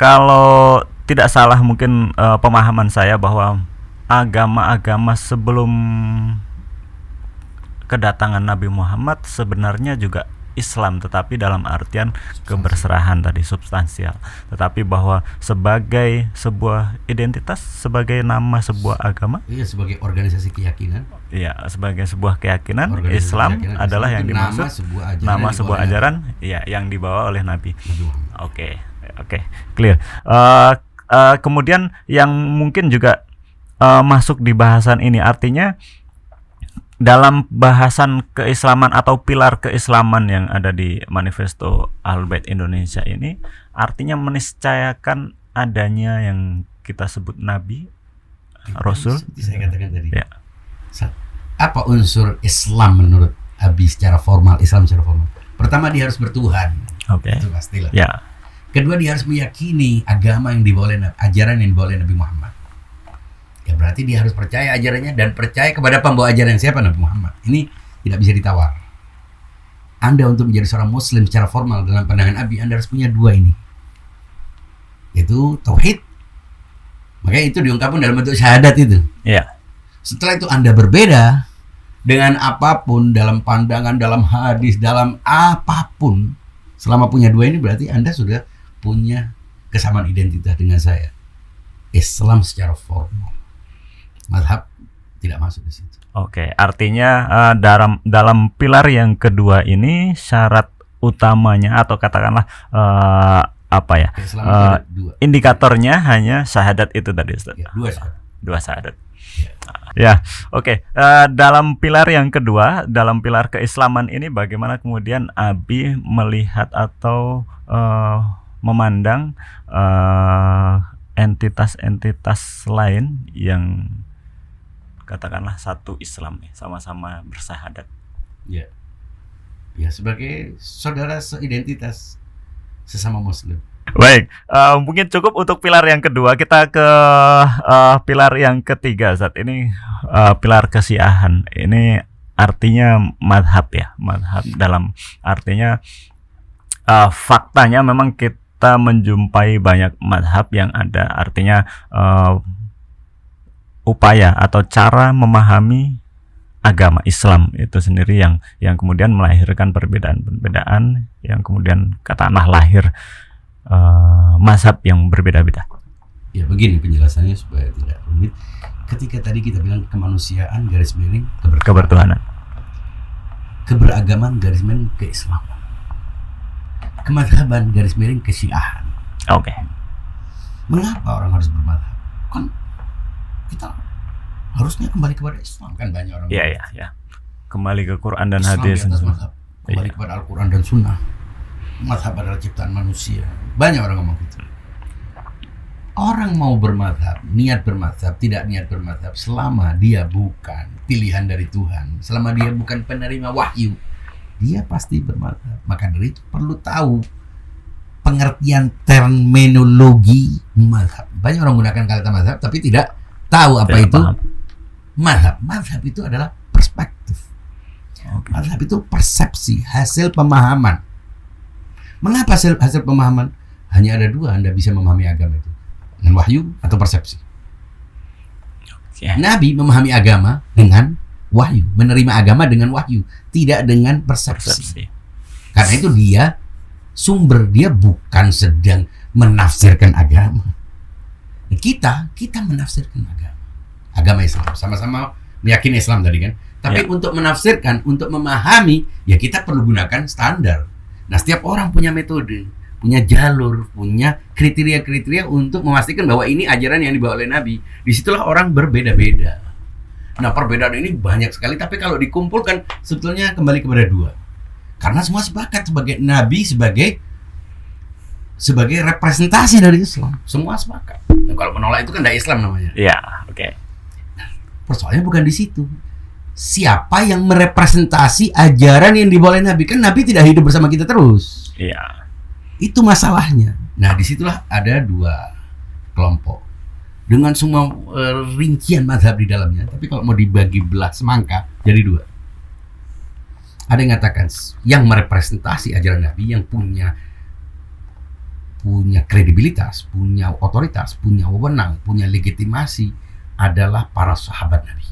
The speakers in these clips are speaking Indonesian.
Kalau tidak salah mungkin pemahaman saya bahwa agama-agama sebelum kedatangan Nabi Muhammad sebenarnya juga Islam, tetapi dalam artian keberserahan tadi, substansial. Tetapi bahwa sebagai sebuah identitas, sebagai nama sebuah agama, Iya, sebagai organisasi keyakinan. ya sebagai sebuah keyakinan, Organisasi Islam keyakinan adalah Islam yang itu dimaksud nama sebuah ajaran, ya yang dibawa oleh Nabi. Nabi Muhammad. Oke, clear. Kemudian yang mungkin juga masuk di bahasan ini, artinya dalam bahasan keislaman atau pilar keislaman yang ada di Manifesto Ahlul Bait Indonesia ini, artinya meniscayakan adanya yang kita sebut Nabi, Rasul. Seperti saya katakan tadi. Ya. Apa unsur Islam menurut Abi secara formal? Islam secara formal. Pertama, dia harus bertuhan. Oke. Itu pastilah. Ya. Kedua, dia harus meyakini agama yang dibawa oleh ajaran yang dibawa oleh Nabi Muhammad. Ya berarti dia harus percaya ajarannya dan percaya kepada pembawa ajaran siapa, Nabi Muhammad. Ini tidak bisa ditawar. Anda untuk menjadi seorang Muslim secara formal dalam pandangan Abi, Anda harus punya dua ini, yaitu tauhid. Makanya itu diungkapkan dalam bentuk syahadat itu. Ya. Setelah itu Anda berbeda dengan apapun dalam pandangan, dalam hadis, dalam apapun. Selama punya dua ini berarti Anda sudah punya kesamaan identitas dengan saya. Islam secara formal. Mazhab tidak masuk di situ. Oke, artinya dalam pilar yang kedua ini syarat utamanya atau katakanlah Keislaman ada dua. indikatornya hanya syahadat itu tadi, Ustaz. Ya, dua syahadat. Dua syahadat. Ya. Ya, oke. Dalam pilar yang kedua, dalam pilar keislaman ini bagaimana kemudian Abi melihat atau memandang entitas-entitas lain yang katakanlah satu Islam nih, sama-sama bersyahadat. Ya. Ya, sebagai saudara seidentitas sesama Muslim. Baik, mungkin cukup untuk pilar yang kedua. Kita ke pilar yang ketiga saat ini, pilar kesyiahan. Ini artinya madhab ya, madhab dalam artinya faktanya memang kita menjumpai banyak madhab yang ada artinya upaya atau cara memahami agama Islam itu sendiri yang kemudian melahirkan perbedaan-perbedaan yang kemudian katakanlah lahir mazhab yang berbeda-beda. Ya begini penjelasannya supaya tidak rumit. Ketika tadi kita bilang kemanusiaan garis miring Kebertuhanan. keberagaman garis miring keislaman, kemadhaban garis miring kesyiahan. Oke. Mengapa orang harus bermadhab? Kan kita harusnya kembali kepada Islam, kan banyak orang. Iya. Kembali ke Quran dan Islam hadis. di atas mazhab. Kembali Iya. kepada Al-Quran dan Sunnah. Mazhab adalah ciptaan manusia. Banyak orang ngomong gitu. Orang mau bermadhab, niat bermadhab, tidak niat bermadhab, selama dia bukan pilihan dari Tuhan, selama dia bukan penerima wahyu, dia pasti bermadhab. Maka dari itu perlu tahu pengertian terminologi mazhab. Banyak orang menggunakan kata mazhab tapi tidak tahu apa Tidak itu paham. mazhab. Mazhab itu adalah perspektif. Oke. Mazhab itu persepsi, hasil pemahaman. Mengapa hasil pemahaman? Hanya ada dua Anda bisa memahami agama itu, dengan wahyu atau persepsi. Ya. Nabi memahami agama dengan wahyu, menerima agama dengan wahyu, tidak dengan persepsi. Persepsi. Karena itu dia sumber, dia bukan sedang menafsirkan agama. Kita menafsirkan agama Islam, sama-sama meyakini Islam tadi kan. Tapi untuk menafsirkan, untuk memahami, ya kita perlu gunakan standar. Nah, setiap orang punya metode, punya jalur, punya kriteria-kriteria untuk memastikan bahwa ini ajaran yang dibawa oleh Nabi. Disitulah orang berbeda-beda. Nah, perbedaan ini banyak sekali, tapi kalau dikumpulkan sebetulnya kembali kepada dua. Karena semua sepakat sebagai Nabi, sebagai representasi dari Islam. Semua sepakat. Nah, kalau menolak itu kan tidak Islam namanya. Iya, oke. Persoalannya bukan di situ. Siapa yang merepresentasi ajaran yang dibawa oleh Nabi? Kan Nabi tidak hidup bersama kita terus. Iya. Itu masalahnya. Nah, disitulah ada dua kelompok dengan semua rincian mazhab di dalamnya. Tapi kalau mau dibagi belah semangka jadi dua. Ada yang mengatakan yang merepresentasi ajaran Nabi, yang punya punya kredibilitas, punya otoritas, punya wewenang, punya legitimasi adalah para sahabat Nabi.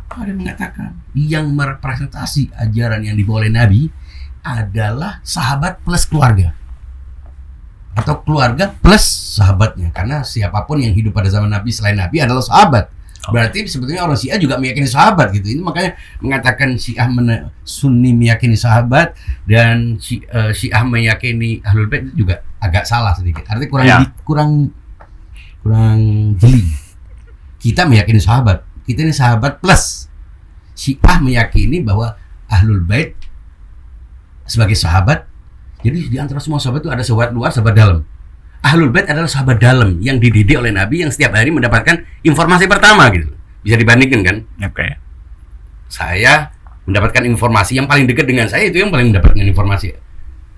Ada yang mengatakan yang merepresentasi ajaran yang dibawa oleh Nabi adalah sahabat plus keluarga, atau keluarga plus sahabatnya, karena siapapun yang hidup pada zaman Nabi selain Nabi adalah sahabat. Berarti sebetulnya orang Syiah juga meyakini sahabat gitu. Ini makanya mengatakan Syiah Sunni meyakini sahabat dan Syiah meyakini Ahlul Bait juga agak salah sedikit. Artinya kurang jeli. Kita meyakini sahabat. Kita ini sahabat plus. Syiah meyakini bahwa Ahlul Bait sebagai sahabat. Jadi di antara semua sahabat itu ada sahabat luar, sahabat dalam. Ahlul Bait adalah sahabat dalam yang dididik oleh Nabi, yang setiap hari mendapatkan informasi pertama gitu. Bisa dibandingkan kan? Oke. Saya mendapatkan informasi yang paling dekat dengan saya, itu yang paling mendapatkan informasi.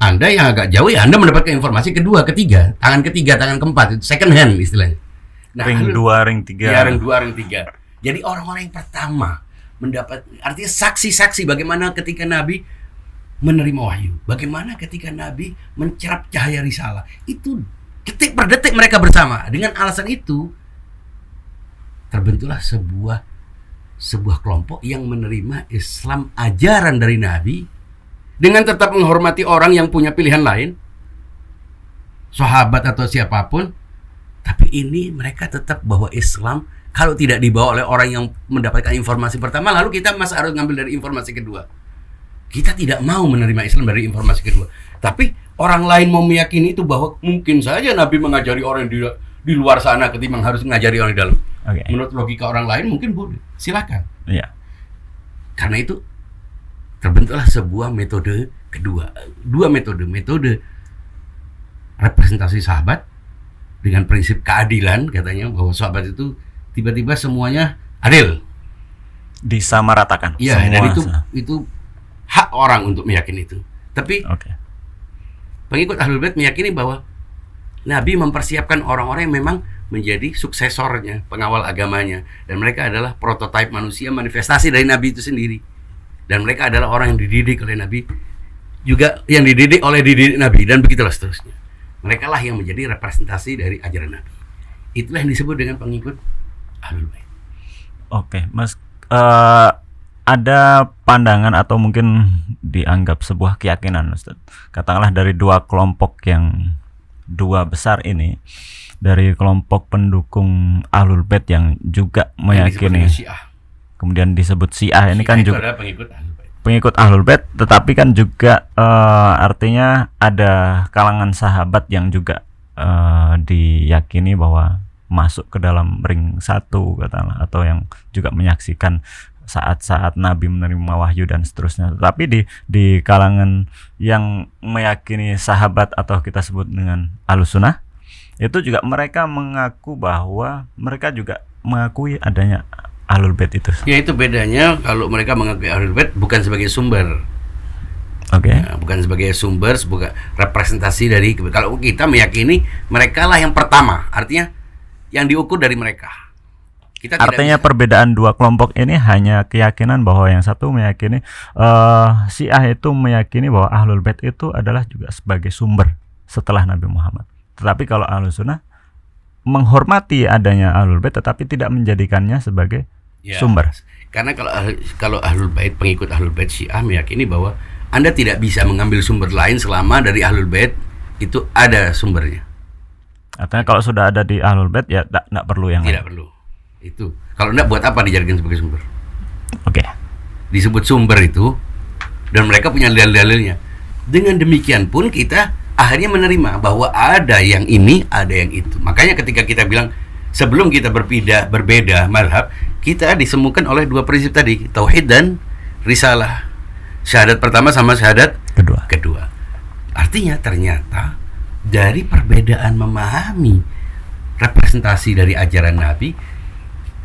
Anda yang agak jauh ya Anda mendapatkan informasi kedua, ketiga, tangan keempat, itu second hand istilahnya. Nah, ring 2, ring 3. Ya, ring 2, ring 3. Jadi orang-orang yang pertama mendapat, artinya saksi-saksi bagaimana ketika Nabi menerima wahyu, bagaimana ketika Nabi mencerap cahaya risalah. Itu detik per detik mereka bersama. Dengan alasan itu terbentuklah sebuah kelompok yang menerima Islam ajaran dari Nabi dengan tetap menghormati orang yang punya pilihan lain, sahabat atau siapapun. Tapi ini mereka tetap bahwa Islam kalau tidak dibawa oleh orang yang mendapatkan informasi pertama, lalu kita masih harus ngambil dari informasi kedua. Kita tidak mau menerima Islam dari informasi kedua. Tapi orang lain mau meyakini itu bahwa mungkin saja Nabi mengajari orang di luar sana ketimbang harus mengajari orang di dalam. Okay. Menurut logika orang lain mungkin boleh. Silakan. Iya. Karena itu terbentuklah sebuah metode kedua. Dua metode. Metode representasi sahabat dengan prinsip keadilan, katanya bahwa sahabat itu tiba-tiba semuanya adil. Disamaratakan. Iya, dan itu hak orang untuk meyakini itu. Tapi pengikut Ahlul Bait meyakini bahwa Nabi mempersiapkan orang-orang yang memang menjadi suksesornya, pengawal agamanya, dan mereka adalah prototipe manusia, manifestasi dari Nabi itu sendiri. Dan mereka adalah orang yang dididik oleh Nabi, juga yang dididik oleh Nabi, dan begitulah seterusnya. Mereka lah yang menjadi representasi dari ajaran Nabi. Itulah yang disebut dengan pengikut Ahlul Bait. Oke, Mas, ada pandangan atau mungkin dianggap sebuah keyakinan, Ustaz. Katakanlah dari dua kelompok yang dua besar ini, dari kelompok pendukung Ahlul Bait yang juga meyakini, kemudian disebut Syiah ini kan juga pengikut Ahlul Bait, tetapi kan juga artinya ada kalangan sahabat yang juga diyakini bahwa masuk ke dalam ring 1 katakanlah, atau yang juga menyaksikan saat-saat Nabi menerima wahyu dan seterusnya. Tapi di kalangan yang meyakini sahabat atau kita sebut dengan Ahlussunnah, itu juga mereka mengaku bahwa mereka juga mengakui adanya Ahlul Bait itu. Ya, itu bedanya kalau mereka mengakui Ahlul Bait bukan sebagai sumber. Oke. Nah, bukan sebagai sumber, sebagai representasi dari. Kalau kita meyakini mereka lah yang pertama, artinya yang diukur dari mereka. Kita artinya perbedaan dua kelompok ini hanya keyakinan bahwa yang satu meyakini Syiah itu meyakini bahwa Ahlul Bait itu adalah juga sebagai sumber setelah Nabi Muhammad. Tetapi kalau Ahlussunnah menghormati adanya Ahlul Bait tetapi tidak menjadikannya sebagai sumber. Karena kalau Ahlul Bait, pengikut Ahlul Bait Syiah meyakini bahwa Anda tidak bisa mengambil sumber lain selama dari Ahlul Bait itu ada sumbernya. Artinya kalau sudah ada di Ahlul Bait ya tidak perlu yang tidak lain. Perlu. Itu. Kalau enggak, buat apa dijadikan sebagai sumber? Oke. Disebut sumber itu dan mereka punya dalil-dalilnya. Dengan demikian pun kita akhirnya menerima bahwa ada yang ini, ada yang itu. Makanya ketika kita bilang sebelum kita berbeda mazhab, kita disembuhkan oleh dua prinsip tadi, tauhid dan risalah. Syahadat pertama sama syahadat kedua. Artinya ternyata dari perbedaan memahami representasi dari ajaran Nabi,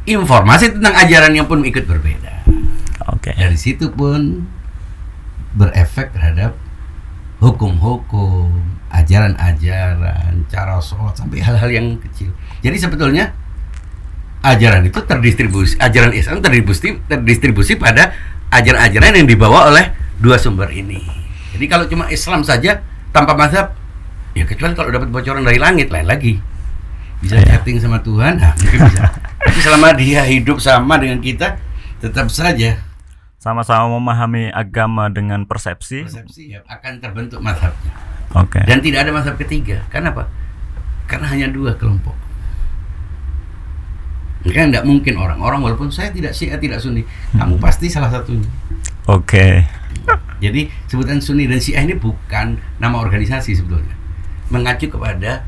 informasi tentang ajarannya pun ikut berbeda. Oke. Dari situ pun berefek terhadap hukum-hukum, ajaran-ajaran, cara sholat, sampai hal-hal yang kecil. Jadi sebetulnya ajaran itu terdistribusi, ajaran Islam terdistribusi pada ajaran-ajaran yang dibawa oleh dua sumber ini. Jadi kalau cuma Islam saja Tanpa mazhab, ya kecuali kalau dapat bocoran dari langit, lain lagi. Bisa chatting sama Tuhan, mungkin bisa. Tapi selama dia hidup sama dengan kita, tetap saja sama-sama memahami agama dengan persepsi. ya, akan terbentuk mazhabnya. Oke. Dan tidak ada mazhab ketiga. Kenapa? Karena hanya 2 kelompok. Maka tidak mungkin orang walaupun saya tidak Syiah, tidak Sunni, kamu pasti salah satunya. Oke. Jadi sebutan Sunni dan Syiah ini bukan nama organisasi sebetulnya, mengacu kepada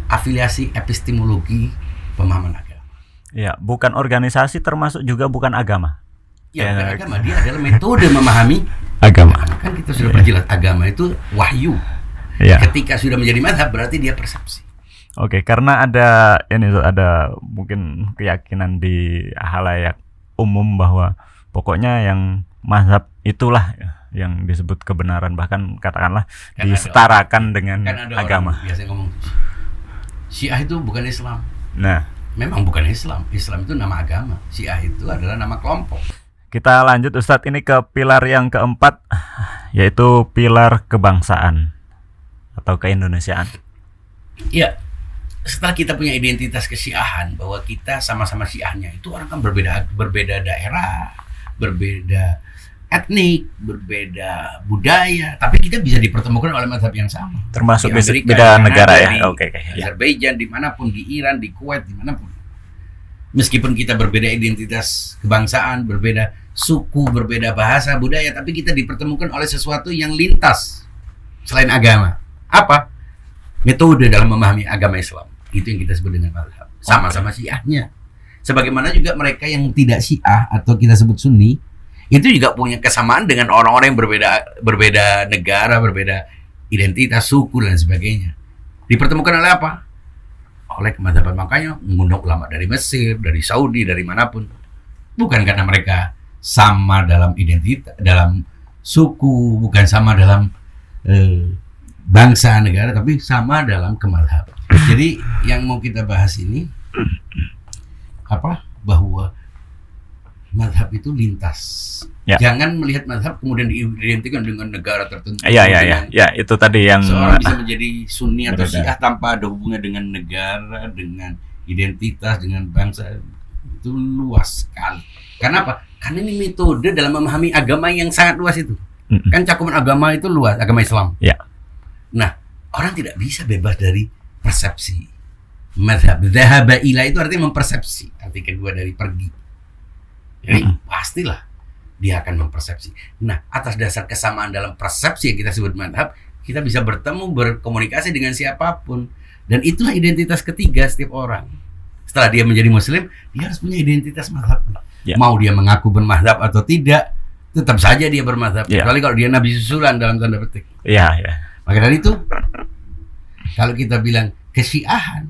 afiliasi epistemologi pemahaman agama. Ya, bukan organisasi, termasuk juga bukan agama. Ya, bukan agama, dia adalah metode memahami Agama. Kan kita sudah perjelas, agama itu wahyu. Ya. Ketika sudah menjadi mazhab berarti dia persepsi. Oke, karena ada mungkin keyakinan di halayak umum bahwa pokoknya yang mazhab itulah yang disebut kebenaran, bahkan katakanlah Kan disetarakan dengan ada agama. orang biasanya ngomong Syiah itu bukan Islam. Nah, Memang bukan Islam. Islam itu nama agama. Syiah itu adalah nama kelompok. kita lanjut Ustadz ini ke pilar yang keempat, yaitu pilar kebangsaan atau keindonesiaan. Ya, setelah kita punya identitas kesyiahan bahwa kita sama-sama Syiahnya, itu orang kan berbeda daerah, berbeda etnik, berbeda budaya, tapi kita bisa dipertemukan oleh mazhab yang sama. Termasuk Di Amerika, beda di negara Kanada, ya. di Oke. Ya. Azerbaijan, dimanapun, di Iran, di Kuwait, dimanapun. Meskipun kita berbeda identitas kebangsaan, berbeda suku, berbeda bahasa, budaya, tapi kita dipertemukan oleh sesuatu yang lintas selain agama. Apa? Metode dalam memahami agama Islam. Itu yang kita sebut dengan mazhab. Sama-sama Syiahnya. Sebagaimana juga mereka yang tidak Syiah atau kita sebut Sunni, itu juga punya kesamaan dengan orang-orang yang berbeda negara, berbeda identitas, suku dan sebagainya. Dipertemukan oleh apa? Oleh kemadhaban. Makanya mengundang ulama dari Mesir, dari Saudi, dari manapun. Bukan karena mereka sama dalam identitas, dalam suku, bukan sama dalam bangsa negara, tapi sama dalam kemadhaban. Jadi yang mau kita bahas ini bahwa mazhab itu lintas. Ya. Jangan melihat mazhab kemudian diidentikan dengan negara tertentu. Ya, itu tadi yang Seorang bisa menjadi Sunni atau berbeda. Syiah tanpa ada hubungan dengan negara, dengan identitas, dengan bangsa. Itu luas sekali. Karena apa? Karena ini metode dalam memahami agama yang sangat luas itu. Kan cakupan agama itu luas, agama Islam. Ya. Nah, orang tidak bisa bebas dari persepsi. Mazhab dhahaba ila itu artinya mempersepsi. Arti kedua dari pergi. Jadi pastilah dia akan mempersepsi. Nah, atas dasar kesamaan dalam persepsi yang kita sebut mazhab, kita bisa bertemu, berkomunikasi dengan siapapun. Dan itulah identitas ketiga setiap orang. Setelah dia menjadi Muslim, dia harus punya identitas mazhab. Ya. Mau dia mengaku bermazhab atau tidak, tetap saja dia bermazhab. Ya. Kecuali kalau dia nabi susulan dalam tanda petik. Ya. Maka dari itu, kalau kita bilang kesyiahan,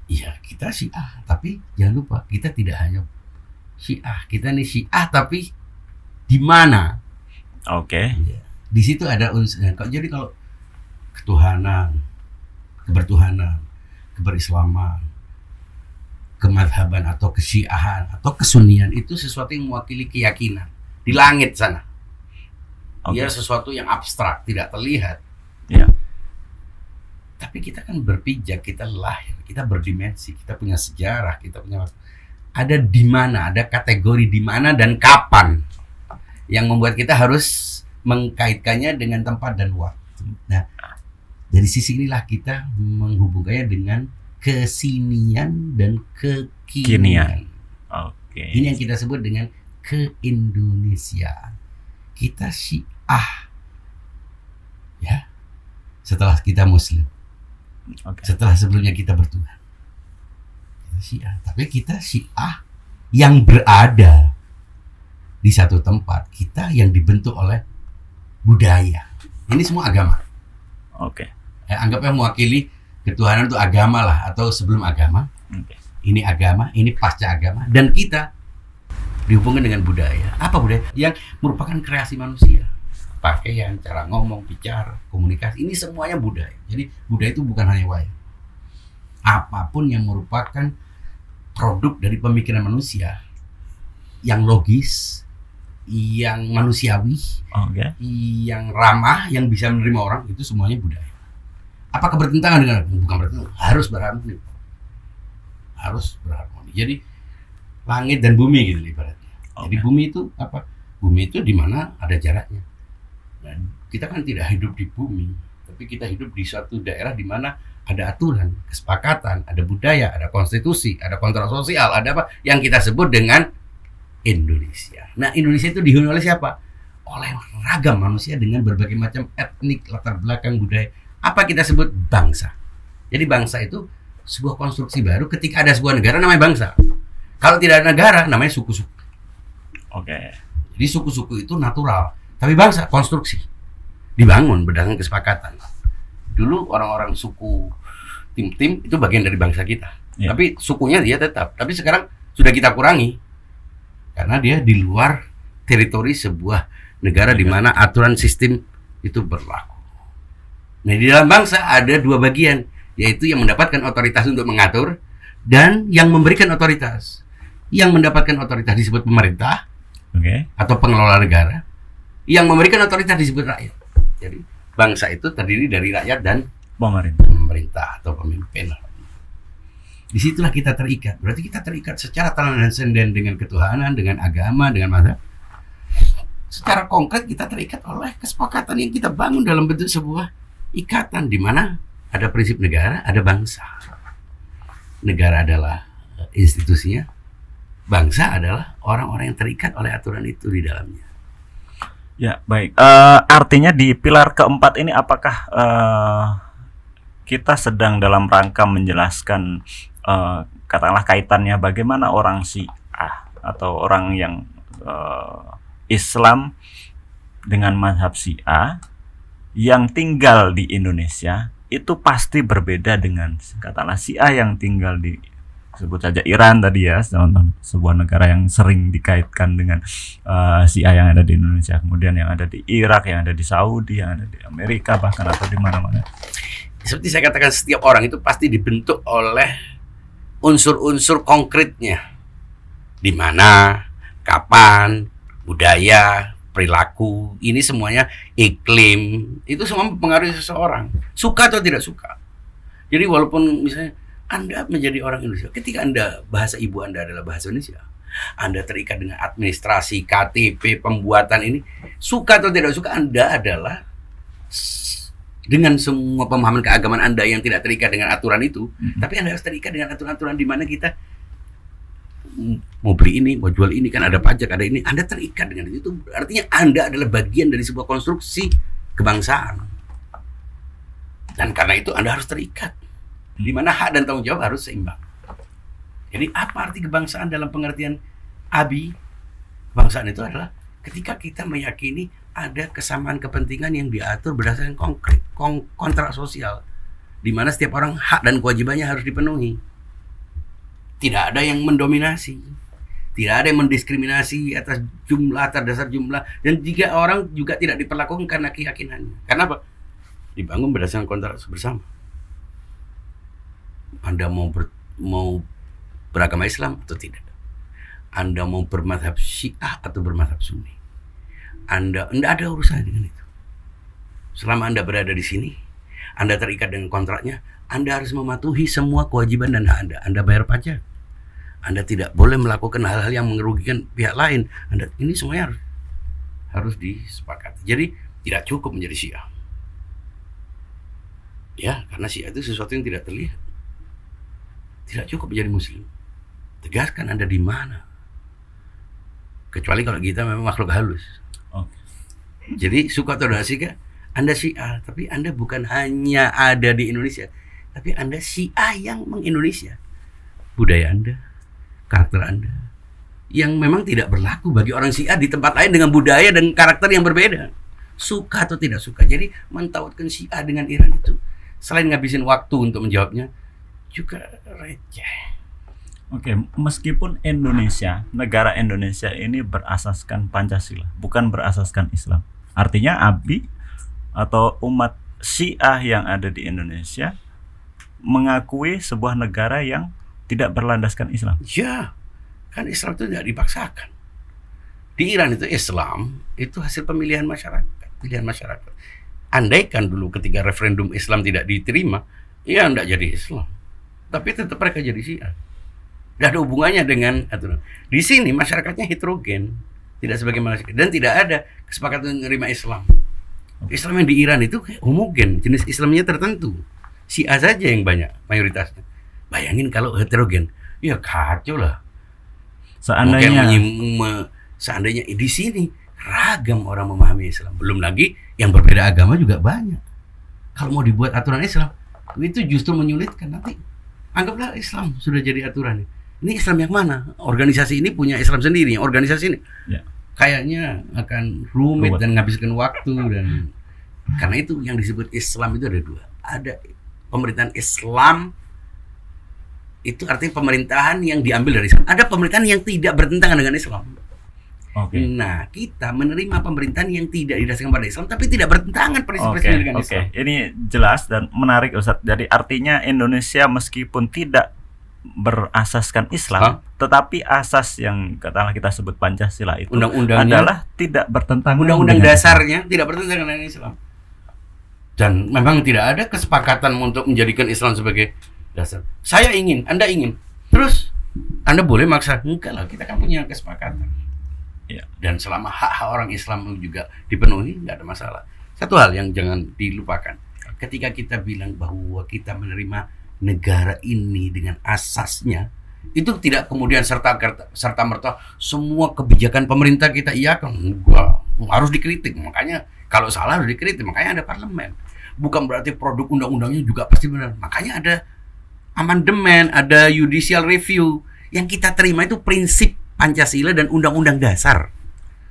ya kita Syiah. Tapi jangan lupa, kita tidak hanya Syiah, kita nih Syiah tapi di mana? Oke. Ya. Di situ ada unsur. Jadi kalau ketuhanan, kebertuhanan, keberislaman, kemadhaban atau kesyiahan atau kesunnian itu sesuatu yang mewakili keyakinan di langit sana. Dia sesuatu yang abstrak, tidak terlihat. Ya. Tapi kita kan berpijak, kita lahir, kita berdimensi, kita punya sejarah, kita punya ada di mana, ada kategori di mana dan kapan yang membuat kita harus mengkaitkannya dengan tempat dan waktu. Nah, dari sisi inilah kita menghubungkannya dengan kesinian dan kekinian. Oke. Ini yang kita sebut dengan keindonesiaan. Kita Syiah, ya, setelah kita Muslim. Oke. Setelah sebelumnya kita bertuhan. Syiah, tapi kita Syiah yang berada di satu tempat, kita yang dibentuk oleh budaya. Ini semua agama. Oke. Anggapnya mewakili ketuhanan itu agama lah, atau sebelum agama. Oke. Ini agama, ini pasca agama, dan kita dihubungkan dengan budaya. Apa budaya? Yang merupakan kreasi manusia. Pakaian, cara ngomong, bicara, komunikasi, ini semuanya budaya. Jadi budaya itu bukan hanya wayang. Apapun yang merupakan produk dari pemikiran manusia yang logis, yang manusiawi, Oke. yang ramah, yang bisa menerima orang, itu semuanya budaya. Apakah bertentangan dengan bukan bertentangan, harus berharmoni. Harus berharmoni. Jadi langit dan bumi gitu ibaratnya. Jadi bumi itu apa? Bumi itu di mana ada jaraknya. Dan kita kan tidak hidup di bumi, tapi kita hidup di suatu daerah di mana ada aturan, kesepakatan, ada budaya, ada konstitusi, ada kontrak sosial, ada apa yang kita sebut dengan Indonesia. Nah, Indonesia itu dihuni oleh siapa? Oleh ragam manusia dengan berbagai macam etnik, latar belakang, budaya. Apa kita sebut bangsa? Jadi bangsa itu sebuah konstruksi baru ketika ada sebuah negara namanya bangsa. Kalau tidak ada negara namanya suku-suku. Oke. Jadi suku-suku itu natural, tapi bangsa konstruksi. Dibangun berdasarkan kesepakatan. Dulu orang-orang suku tim-tim itu bagian dari bangsa kita. Ya. Tapi sukunya dia tetap. Tapi sekarang sudah kita kurangi. Karena dia di luar teritori sebuah negara di mana aturan sistem itu berlaku. Nah, di dalam bangsa ada dua bagian, yaitu yang mendapatkan otoritas untuk mengatur dan yang memberikan otoritas. Yang mendapatkan otoritas disebut pemerintah, atau pengelola negara. Yang memberikan otoritas disebut rakyat. Jadi bangsa itu terdiri dari rakyat dan pemerintah atau pemimpin. Disitulah kita terikat. Berarti kita terikat secara transenden dengan ketuhanan, dengan agama, dengan mazhab. Secara konkret kita terikat oleh kesepakatan yang kita bangun dalam bentuk sebuah ikatan di mana ada prinsip negara, ada bangsa. Negara adalah institusinya, bangsa adalah orang-orang yang terikat oleh aturan itu di dalamnya. Ya, baik. Artinya di pilar keempat ini apakah kita sedang dalam rangka menjelaskan katakanlah kaitannya bagaimana orang Syiah atau orang yang Islam dengan mazhab Syiah yang tinggal di Indonesia itu pasti berbeda dengan katakanlah Syiah yang tinggal di sebut saja Iran tadi ya, sebuah negara yang sering dikaitkan dengan Syiah yang ada di Indonesia, kemudian yang ada di Irak, yang ada di Saudi, yang ada di Amerika bahkan atau di mana-mana. Seperti saya katakan, setiap orang itu pasti dibentuk oleh unsur-unsur konkretnya. Di mana, kapan, budaya, perilaku, ini semuanya iklim, itu semua mempengaruhi seseorang. Suka atau tidak suka. Jadi walaupun misalnya Anda menjadi orang Indonesia, ketika Anda, bahasa ibu Anda adalah bahasa Indonesia, Anda terikat dengan administrasi, KTP, pembuatan ini, suka atau tidak suka, Anda adalah dengan semua pemahaman keagamaan Anda yang tidak terikat dengan aturan itu, tapi Anda harus terikat dengan aturan-aturan di mana kita mau beli ini, mau jual ini, kan ada pajak, ada ini, Anda terikat dengan itu. Artinya Anda adalah bagian dari sebuah konstruksi kebangsaan. Dan karena itu Anda harus terikat. Di mana hak dan tanggung jawab harus seimbang. Jadi apa arti kebangsaan dalam pengertian Abi? Kebangsaan itu adalah ketika kita meyakini ada kesamaan kepentingan yang diatur berdasarkan konkret, kontrak sosial, di mana setiap orang hak dan kewajibannya harus dipenuhi. Tidak ada yang mendominasi, tidak ada yang mendiskriminasi atas jumlah, atas dasar jumlah, dan jika orang juga tidak diperlakukan karena keyakinannya. Karena apa? Dibangun berdasarkan kontrak bersama. Anda mau beragama Islam atau tidak? Anda mau bermadhab Syiah atau bermadhab Sunni? Anda tidak ada urusan dengan itu. Selama Anda berada di sini, Anda terikat dengan kontraknya, Anda harus mematuhi semua kewajiban dan hak Anda. Anda bayar pajak. Anda tidak boleh melakukan hal-hal yang merugikan pihak lain. Ini semuanya harus disepakati. Jadi tidak cukup menjadi Syiah. Ya, karena Syiah itu sesuatu yang tidak terlihat. Tidak cukup menjadi Muslim. Tegaskan Anda di mana. Kecuali kalau kita memang makhluk halus. Jadi suka atau tidak suka, Anda Syiah, tapi Anda bukan hanya ada di Indonesia, tapi Anda Syiah yang meng-Indonesia. Budaya Anda, karakter Anda, yang memang tidak berlaku bagi orang Syiah di tempat lain dengan budaya dan karakter yang berbeda. Suka atau tidak suka. Jadi mentautkan Syiah dengan Iran itu, selain ngabisin waktu untuk menjawabnya, juga receh. Oke, meskipun Indonesia, negara Indonesia ini berasaskan Pancasila, bukan berasaskan Islam. Artinya Abi atau umat Syiah yang ada di Indonesia mengakui sebuah negara yang tidak berlandaskan Islam. Ya, kan Islam itu tidak dipaksakan. Di Iran itu Islam itu hasil pemilihan masyarakat. Andaikan dulu ketika referendum Islam tidak diterima, ya enggak jadi Islam. Tapi tetap mereka jadi Syiah. Tidak ada hubungannya dengan aturan. Di sini masyarakatnya heterogen, tidak sebagaimana dan tidak ada kesepakatan menerima Islam. Islam yang di Iran itu homogen, jenis Islamnya tertentu. Syiah saja yang banyak mayoritasnya. Bayangin kalau heterogen, ya kacau lah. Seandainya di sini ragam orang memahami Islam, belum lagi yang berbeda agama juga banyak. Kalau mau dibuat aturan Islam, itu justru menyulitkan. Nanti anggaplah Islam sudah jadi aturan. Ini Islam yang mana? Organisasi ini punya Islam sendiri, organisasi ini kayaknya akan rumit dan menghabiskan waktu. Dan karena itu yang disebut Islam itu ada dua. Ada pemerintahan Islam, itu artinya pemerintahan yang diambil dari Islam. Ada pemerintahan yang tidak bertentangan dengan Islam. Nah, kita menerima pemerintahan yang tidak didasarkan pada Islam, tapi tidak bertentangan prinsip-prinsip dengan Islam. Ini jelas dan menarik, Ustaz. Jadi artinya Indonesia meskipun tidak berasaskan Islam, tetapi asas yang katakanlah kita sebut Pancasila itu adalah tidak bertentangan. Undang-undang dasarnya tidak bertentangan dengan Islam. Dan memang tidak ada kesepakatan untuk menjadikan Islam sebagai dasar. Saya ingin, Anda ingin, terus Anda boleh maksa. Enggak lah, kita kan punya kesepakatan. Dan selama hak-hak orang Islam juga dipenuhi, nggak ada masalah. Satu hal yang jangan dilupakan, ketika kita bilang bahwa kita menerima negara ini dengan asasnya, itu tidak kemudian serta-merta semua kebijakan pemerintah kita iakan. Harus dikritik, makanya kalau salah harus dikritik, makanya ada parlemen. Bukan berarti produk undang-undangnya juga pasti benar, makanya ada amandemen, ada judicial review. Yang kita terima itu prinsip Pancasila dan Undang-Undang Dasar.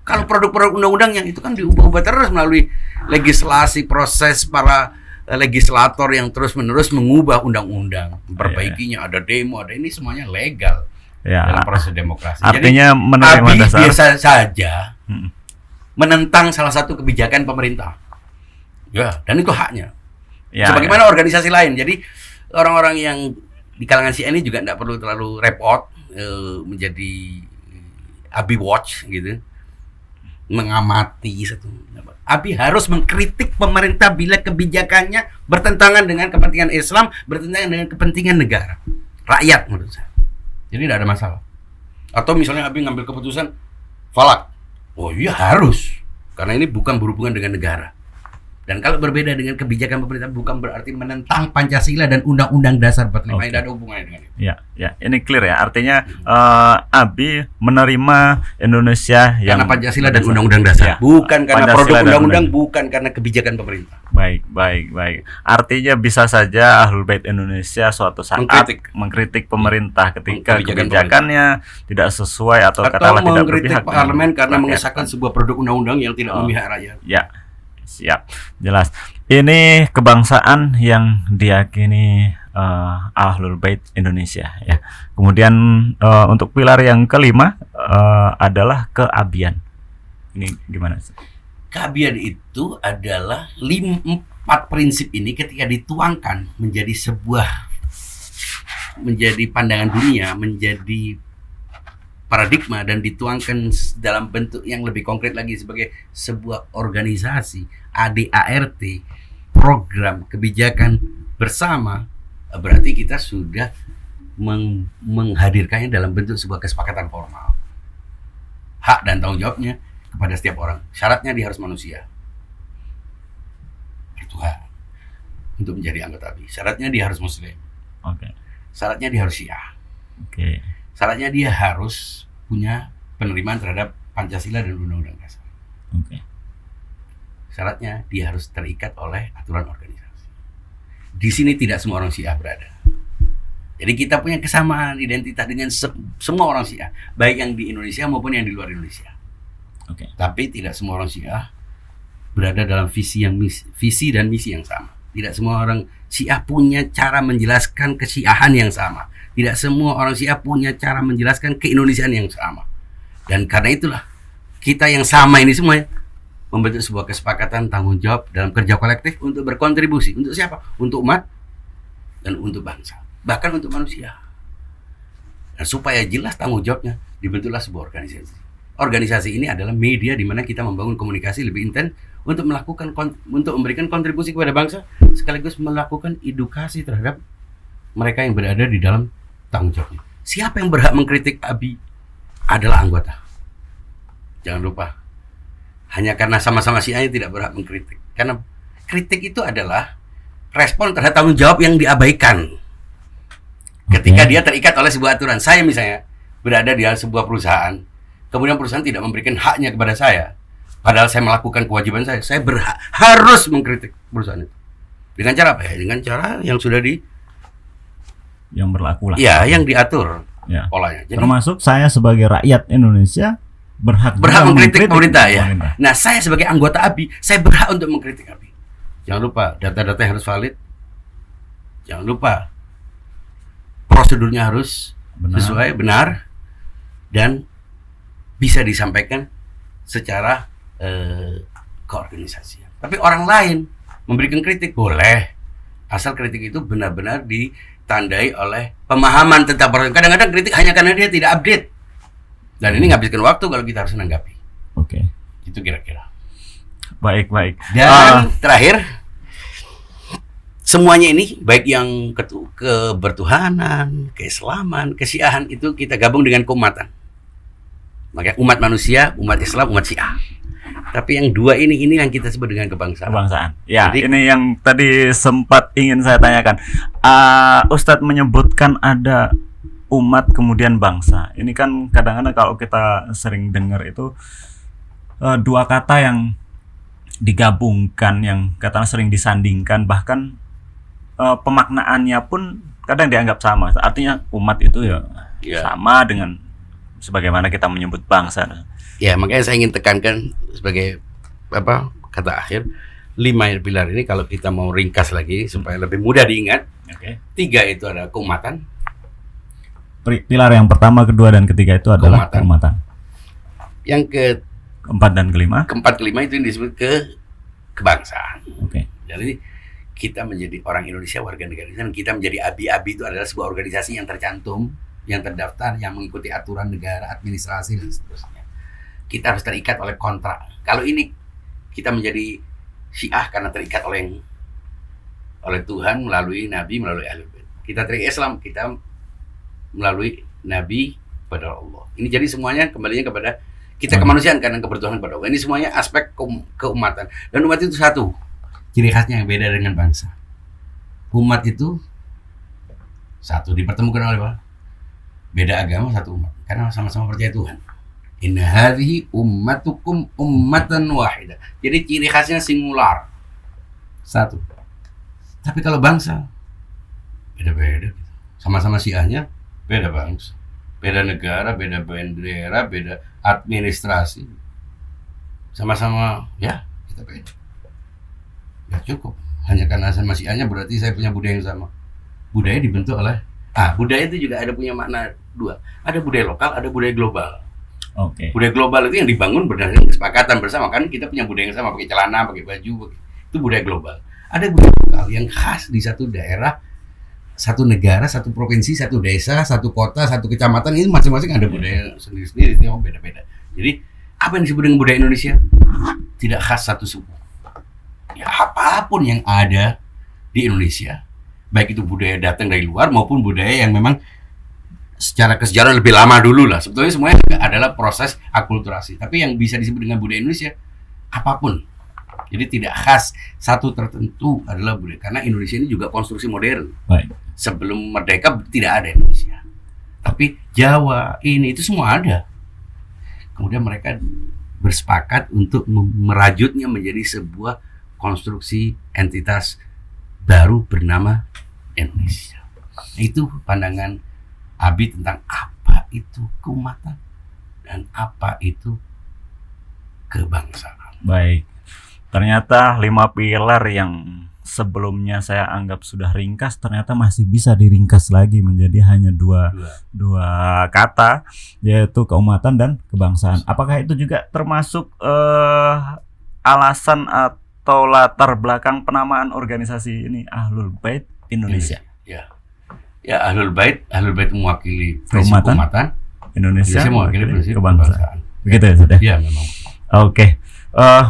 Kalau produk-produk undang-undangnya itu kan diubah-ubah terus melalui legislasi, proses para legislator yang terus-menerus mengubah undang-undang, memperbaikinya, ada demo, ada ini semuanya legal dalam proses demokrasi. Artinya jadi, menerima dasar biasa saja menentang salah satu kebijakan pemerintah. Ya, dan itu haknya. Sebagaimana organisasi lain. Jadi orang-orang yang di kalangan Syiah ini juga tidak perlu terlalu repot menjadi Abi Watch gitu, mengamati satu. Abi harus mengkritik pemerintah bila kebijakannya bertentangan dengan kepentingan Islam, bertentangan dengan kepentingan negara, rakyat menurut saya. Jadi tidak ada masalah. Atau misalnya Abi ngambil keputusan falak, oh iya harus, karena ini bukan berhubungan dengan negara. Dan kalau berbeda dengan kebijakan pemerintah bukan berarti menentang Pancasila dan Undang-Undang Dasar 45. Tidak ada hubungannya dengan itu. Ya, ini clear ya. Artinya Abi menerima Indonesia yang karena Pancasila dan Undang-Undang Dasar, bukan karena Pancasila produk undang-undang, bukan karena kebijakan pemerintah. Baik. Artinya bisa saja Ahlul Bait Indonesia suatu saat mengkritik pemerintah ketika kebijakannya tidak sesuai atau katakanlah tidak berpihak. Mengkritik parlemen karena mengesahkan sebuah produk undang-undang yang tidak memihak rakyat. Ya. Siap, jelas. Ini kebangsaan yang diyakini Ahlul Bait Indonesia ya. Kemudian untuk pilar yang kelima adalah keabian. Ini gimana sih? Keabian itu adalah 4 prinsip ini ketika dituangkan menjadi pandangan dunia, menjadi paradigma dan dituangkan dalam bentuk yang lebih konkret lagi sebagai sebuah organisasi ADART, program kebijakan bersama, berarti kita sudah menghadirkannya dalam bentuk sebuah kesepakatan formal. Hak dan tanggung jawabnya kepada setiap orang. Syaratnya dia harus manusia. Itu hak untuk menjadi anggota ABI. Syaratnya dia harus muslim. Syaratnya dia harus Syiah. Syaratnya dia harus punya penerimaan terhadap Pancasila dan Undang-Undang Dasar. Syaratnya dia harus terikat oleh aturan organisasi. Di sini tidak semua orang Syiah berada. Jadi kita punya kesamaan identitas dengan semua orang Syiah, baik yang di Indonesia maupun yang di luar Indonesia. Tapi tidak semua orang Syiah berada dalam visi dan misi yang sama. Tidak semua orang Syiah punya cara menjelaskan kesyiahan yang sama. Tidak semua orang Syiah punya cara menjelaskan keindonesiaan yang sama. Dan karena itulah kita yang sama ini semua membentuk sebuah kesepakatan tanggung jawab dalam kerja kolektif untuk berkontribusi. Untuk siapa? Untuk umat dan untuk bangsa. Bahkan untuk manusia. Dan supaya jelas tanggung jawabnya, dibentuklah sebuah organisasi. organisasi ini adalah media di mana kita membangun komunikasi lebih intens untuk memberikan kontribusi kepada bangsa, sekaligus melakukan edukasi terhadap mereka yang berada di dalam tanggung jawabnya. Siapa yang berhak mengkritik ABI adalah anggota. Jangan lupa. Hanya karena sama-sama si A tidak berhak mengkritik. Karena kritik itu adalah respon terhadap tanggung jawab yang diabaikan. Ketika dia terikat oleh sebuah aturan. Saya misalnya berada di sebuah perusahaan, kemudian perusahaan tidak memberikan haknya kepada saya. Padahal saya melakukan kewajiban saya berhak, harus mengkritik perusahaan itu. Dengan cara apa ya? Dengan cara yang sudah yang berlaku lah. Ya, yang diatur polanya. Jadi, termasuk saya sebagai rakyat Indonesia berhak mengkritik pemerintah ya. Nah, saya sebagai anggota ABI, saya berhak untuk mengkritik ABI. Jangan lupa data-data harus valid. Jangan lupa prosedurnya harus sesuai, benar, dan bisa disampaikan secara keorganisasian. Tapi orang lain memberikan kritik boleh, asal kritik itu benar-benar ditandai oleh pemahaman tentang proses. Kadang-kadang kritik hanya karena dia tidak update, dan ini menghabiskan waktu kalau kita harus menanggapi. Oke. Itu kira-kira. Baik. Dan terakhir, semuanya ini baik yang kebertuhanan, keislaman, kesyiahan itu kita gabung dengan keumatan. Makanya umat manusia, umat Islam, umat Syiah. Tapi yang dua ini yang kita sebut dengan kebangsaan. Ya, jadi, ini yang tadi sempat ingin saya tanyakan. Ustadz menyebutkan ada umat kemudian bangsa. Ini kan kadang-kadang kalau kita sering dengar itu dua kata yang digabungkan, yang katanya sering disandingkan, bahkan pemaknaannya pun kadang dianggap sama. Artinya umat itu ya sama dengan sebagaimana kita menyebut bangsa. Ya, makanya saya ingin tekankan sebagai kata akhir, 5 pilar ini kalau kita mau ringkas lagi supaya lebih mudah diingat. 3 itu adalah keumatan. Pilar yang pertama, kedua, dan ketiga itu adalah keumatan. Yang keempat dan kelima. Keempat, kelima itu yang disebut kebangsaan. Oke. Jadi kita menjadi orang Indonesia, warga negara Indonesia, dan kita menjadi ABI itu adalah sebuah organisasi yang tercantum, yang terdaftar, yang mengikuti aturan negara, administrasi, dan seterusnya. Kita harus terikat oleh kontrak. Kalau ini kita menjadi Syiah karena terikat oleh Tuhan melalui Nabi, melalui Ahlul Bait. Kita terikat Islam, kita melalui Nabi kepada Allah. Ini jadi semuanya kembalinya kepada kita kemanusiaan karena kebertuhanan kepada Allah. Ini semuanya aspek keumatan. Dan umat itu satu. Ciri khasnya yang beda dengan bangsa. Umat itu satu, dipertemukan oleh apa? Beda agama, satu umat. Karena sama-sama percaya Tuhan. Inna hadhihi ummatukum ummatan wahidah. Jadi ciri khasnya singular. Satu. Tapi kalau bangsa beda-beda. Sama-sama Syiahnya beda bangsa. Beda negara, beda bendera, beda administrasi. Sama-sama ya, kita beda. Ya cukup. Hanya karena sama Syiahnya berarti saya punya budaya yang sama. Budaya dibentuk oleh budaya itu juga ada punya makna dua. Ada budaya lokal, ada budaya global. Budaya global itu yang dibangun berdasarkan kesepakatan bersama, kan kita punya budaya yang sama, pakai celana, pakai baju, itu budaya global. Ada budaya lokal yang khas di satu daerah, satu negara, satu provinsi, satu desa, satu kota, satu kecamatan, ini masing-masing ada budaya sendiri-sendiri, itu beda-beda. Jadi apa yang disebut dengan budaya Indonesia tidak khas satu suku. Ya apapun yang ada di Indonesia, baik itu budaya datang dari luar maupun budaya yang memang secara kesejarahan lebih lama dulu lah. Sebetulnya semuanya adalah proses akulturasi. Tapi yang bisa disebut dengan budaya Indonesia apapun. Jadi tidak khas satu tertentu adalah budaya. Karena Indonesia ini juga konstruksi modern. Baik. Sebelum merdeka tidak ada Indonesia. Tapi Jawa ini itu semua ada. Kemudian mereka bersepakat untuk merajutnya menjadi sebuah konstruksi entitas baru bernama Indonesia. Itu pandangan ABI tentang apa itu keumatan dan apa itu kebangsaan. Baik. Ternyata 5 pilar yang sebelumnya saya anggap sudah ringkas ternyata masih bisa diringkas lagi menjadi hanya dua kata, yaitu keumatan dan kebangsaan. Apakah itu juga termasuk alasan atau latar belakang penamaan organisasi ini Ahlul Bait Indonesia? Ya, Ahlul Bait mewakili prinsip keumatan, Indonesia mewakili prinsip kebangsaan. Begitu ya Ustaz ya? Iya memang. Oke.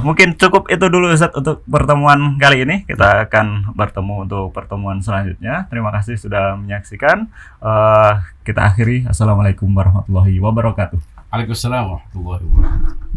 Mungkin cukup itu dulu Ustaz untuk pertemuan kali ini. Kita akan bertemu untuk pertemuan selanjutnya. Terima kasih sudah menyaksikan. Kita akhiri. Assalamualaikum warahmatullahi wabarakatuh. Waalaikumsalam warahmatullahi wabarakatuh.